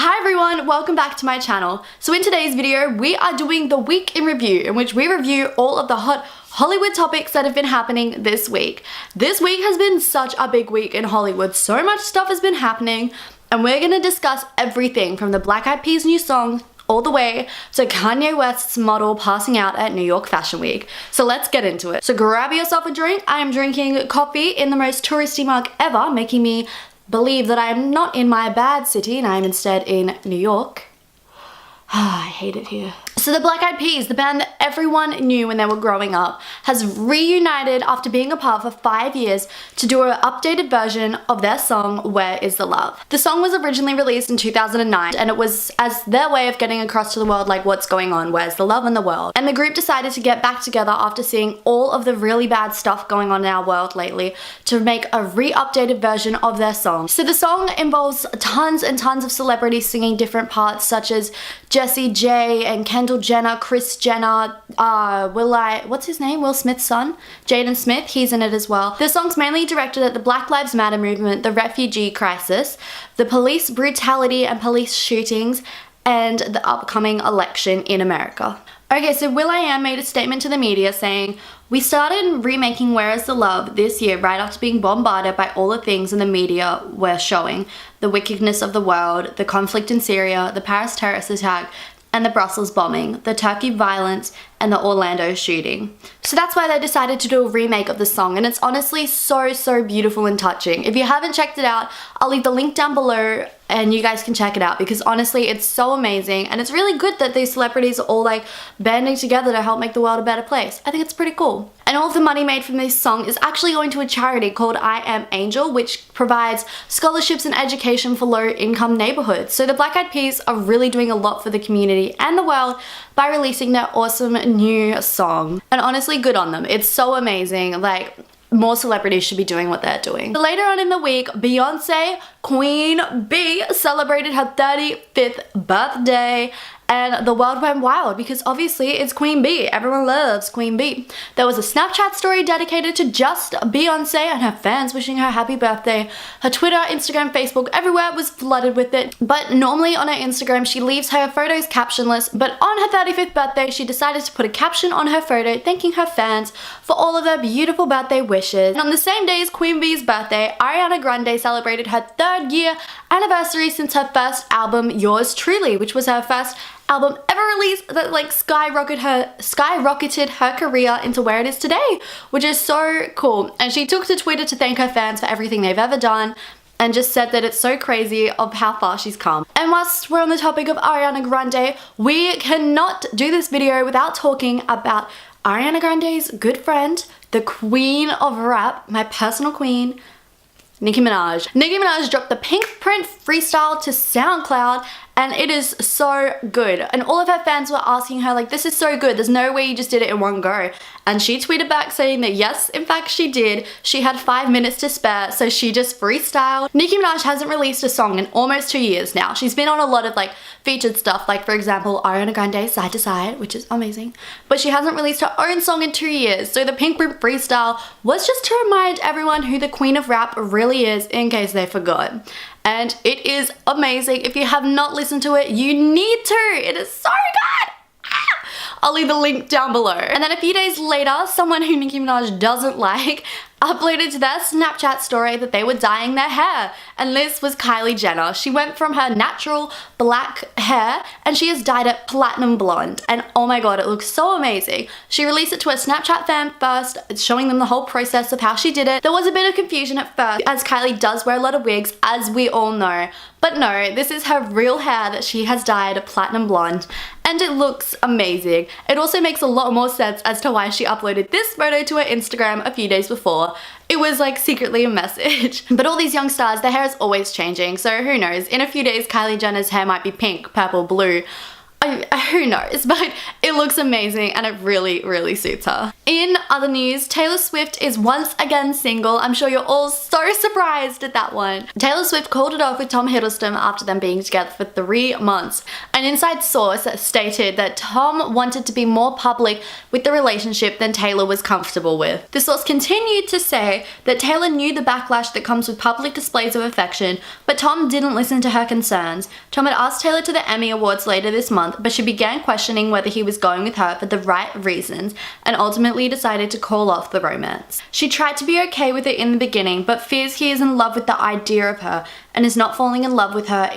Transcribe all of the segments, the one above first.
Hi everyone, welcome back to my channel. So in today's video, we are doing the week in review, in which we review all of the hot Hollywood topics that have been happening this week. This week has been such a big week in Hollywood. So much stuff has been happening, and we're gonna discuss everything from the Black Eyed Peas' new song all the way to Kanye West's model passing out at New York Fashion Week. So let's get into it. So grab yourself a drink. I am drinking coffee in the most touristy mug ever, making me believe that I am not in my bad city and I am instead in New York. I hate it here. So the Black Eyed Peas, the band that everyone knew when they were growing up, has reunited after being apart for 5 years to do an updated version of their song, Where Is the Love? The song was originally released in 2009 and it was as their way of getting across to the world like what's going on, where's the love in the world? And the group decided to get back together after seeing all of the really bad stuff going on in our world lately to make a re-updated version of their song. So the song involves tons and tons of celebrities singing different parts such as Jessie J and Kendall Jenner, Kris Jenner, what's his name? Will Smith's son? Jaden Smith, he's in it as well. The song's mainly directed at the Black Lives Matter movement, the refugee crisis, the police brutality and police shootings, and the upcoming election in America. Okay, so will.i.am made a statement to the media saying, "We started remaking Where Is the Love this year right after being bombarded by all the things in the media were showing. The wickedness of the world, the conflict in Syria, the Paris terrorist attack, and the Brussels bombing, the Turkey violence, and the Orlando shooting." So that's why they decided to do a remake of the song, and it's honestly so beautiful and touching. If you haven't checked it out, I'll leave the link down below and you guys can check it out because honestly it's so amazing, and it's really good that these celebrities are all like banding together to help make the world a better place. I think it's pretty cool. And all of the money made from this song is actually going to a charity called I Am Angel, which provides scholarships and education for low-income neighborhoods. So the Black Eyed Peas are really doing a lot for the community and the world by releasing their awesome new song. And honestly, good on them. It's so amazing. Like, more celebrities should be doing what they're doing. Later on in the week, Beyonce, Queen Bee, celebrated her 35th birthday. And the world went wild because obviously it's Queen Bee. Everyone loves Queen Bee. There was a Snapchat story dedicated to just Beyonce and her fans wishing her happy birthday. Her Twitter, Instagram, Facebook, everywhere was flooded with it. But normally on her Instagram, she leaves her photos captionless. But on her 35th birthday, she decided to put a caption on her photo thanking her fans for all of their beautiful birthday wishes. And on the same day as Queen Bee's birthday, Ariana Grande celebrated her 3rd year anniversary since her first album, Yours Truly, which was her first album ever released that like skyrocketed her career into where it is today, which is so cool. And she took to Twitter to thank her fans for everything they've ever done and just said that it's so crazy of how far she's come. And whilst we're on the topic of Ariana Grande, we cannot do this video without talking about Ariana Grande's good friend, the queen of rap, my personal queen, Nicki Minaj. Nicki Minaj dropped the Pink Print freestyle to SoundCloud and it is so good. And all of her fans were asking her like, this is so good, there's no way you just did it in one go. And she tweeted back saying that yes, in fact she did. She had 5 minutes to spare, so she just freestyled. Nicki Minaj hasn't released a song in almost 2 years now. She's been on a lot of like featured stuff, like for example, Ariana Grande Side to Side, which is amazing. But she hasn't released her own song in 2 years. So the Pink Print freestyle was just to remind everyone who the queen of rap really is in case they forgot. And it is amazing. If you have not listened to it, you need to. It is so good. I'll leave the link down below. And then a few days later, someone who Nicki Minaj doesn't like uploaded to their Snapchat story that they were dyeing their hair. And this was Kylie Jenner. She went from her natural black hair and she has dyed it platinum blonde. And oh my god, it looks so amazing. She released it to her Snapchat fan first, showing them the whole process of how she did it. There was a bit of confusion at first, as Kylie does wear a lot of wigs, as we all know. But no, this is her real hair that she has dyed platinum blonde. And it looks amazing. It also makes a lot more sense as to why she uploaded this photo to her Instagram a few days before. It was like secretly a message. But all these young stars, their hair is always changing, so who knows? In a few days, Kylie Jenner's hair might be pink, purple, blue. Who knows? But it looks amazing and it really suits her. In other news, Taylor Swift is once again single. I'm sure you're all so surprised at that one. Taylor Swift called it off with Tom Hiddleston after them being together for 3 months. An inside source stated that Tom wanted to be more public with the relationship than Taylor was comfortable with. The source continued to say that Taylor knew the backlash that comes with public displays of affection, but Tom didn't listen to her concerns. Tom had asked Taylor to the Emmy Awards later this month, but she began questioning whether he was going with her for the right reasons and ultimately decided to call off the romance. She tried to be okay with it in the beginning, but fears he is in love with the idea of her and is not falling in love with her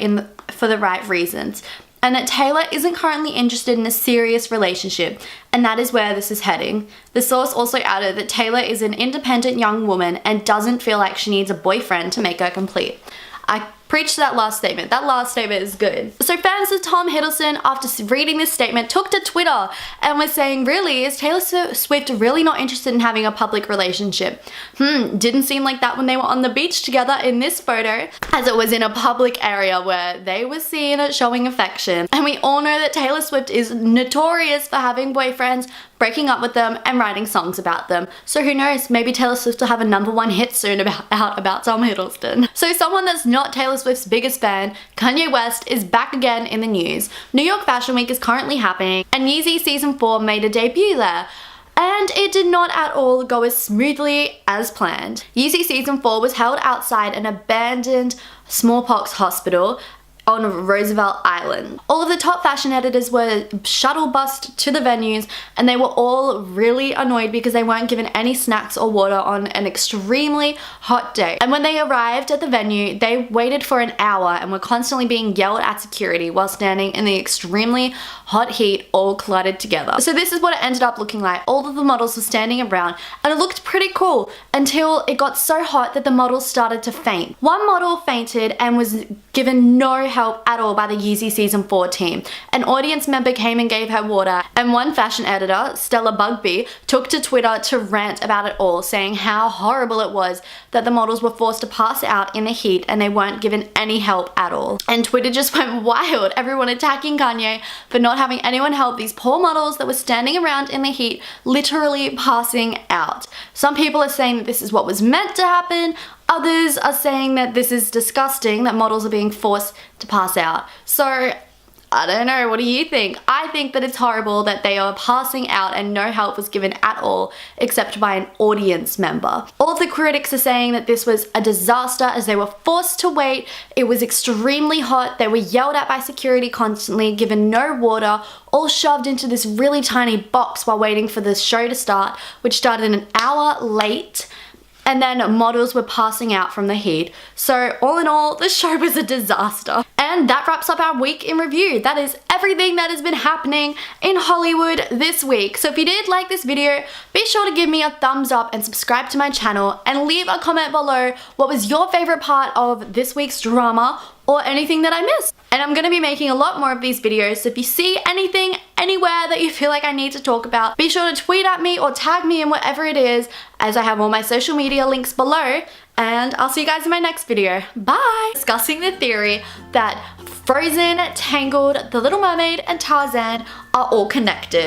for the right reasons, and that Taylor isn't currently interested in a serious relationship, and that is where this is heading. The source also added that Taylor is an independent young woman and doesn't feel like she needs a boyfriend to make her complete. I preach that last statement. That last statement is good. So fans of Tom Hiddleston, after reading this statement, took to Twitter and was saying, really, is Taylor Swift really not interested in having a public relationship? Didn't seem like that when they were on the beach together in this photo, as it was in a public area where they were seen showing affection. And we all know that Taylor Swift is notorious for having boyfriends, breaking up with them, and writing songs about them. So who knows, maybe Taylor Swift will have a #1 hit soon about Tom Hiddleston. So someone that's not Taylor Swift's biggest fan, Kanye West, is back again in the news. New York Fashion Week is currently happening, and Yeezy Season 4 made a debut there. And it did not at all go as smoothly as planned. Yeezy Season 4 was held outside an abandoned smallpox hospital on Roosevelt Island. All of the top fashion editors were shuttle bussed to the venues, and they were all really annoyed because they weren't given any snacks or water on an extremely hot day. And when they arrived at the venue, they waited for an hour and were constantly being yelled at security while standing in the extremely hot heat, all cluttered together. So this is what it ended up looking like. All of the models were standing around, and it looked pretty cool until it got so hot that the models started to faint. One model fainted and was given no help at all by the Yeezy Season 4 team. An audience member came and gave her water, and one fashion editor, Stella Bugbee, took to Twitter to rant about it all, saying how horrible it was that the models were forced to pass out in the heat and they weren't given any help at all. And Twitter just went wild, everyone attacking Kanye for not having anyone help these poor models that were standing around in the heat, literally passing out. Some people are saying that this is what was meant to happen. Others are saying that this is disgusting, that models are being forced to pass out. So, I don't know, what do you think? I think that it's horrible that they are passing out and no help was given at all except by an audience member. All of the critics are saying that this was a disaster as they were forced to wait. It was extremely hot. They were yelled at by security constantly, given no water, all shoved into this really tiny box while waiting for the show to start, which started an hour late. And then models were passing out from the heat. So all in all, the show was a disaster. And that wraps up our week in review. That is everything that has been happening in Hollywood this week. So if you did like this video, be sure to give me a thumbs up and subscribe to my channel, and leave a comment below what was your favorite part of this week's drama or anything that I missed. And I'm gonna be making a lot more of these videos, so if you see anything anywhere that you feel like I need to talk about, be sure to tweet at me or tag me in whatever it is, as I have all my social media links below, and I'll see you guys in my next video. Bye! Discussing the theory that Frozen, Tangled, The Little Mermaid, and Tarzan are all connected.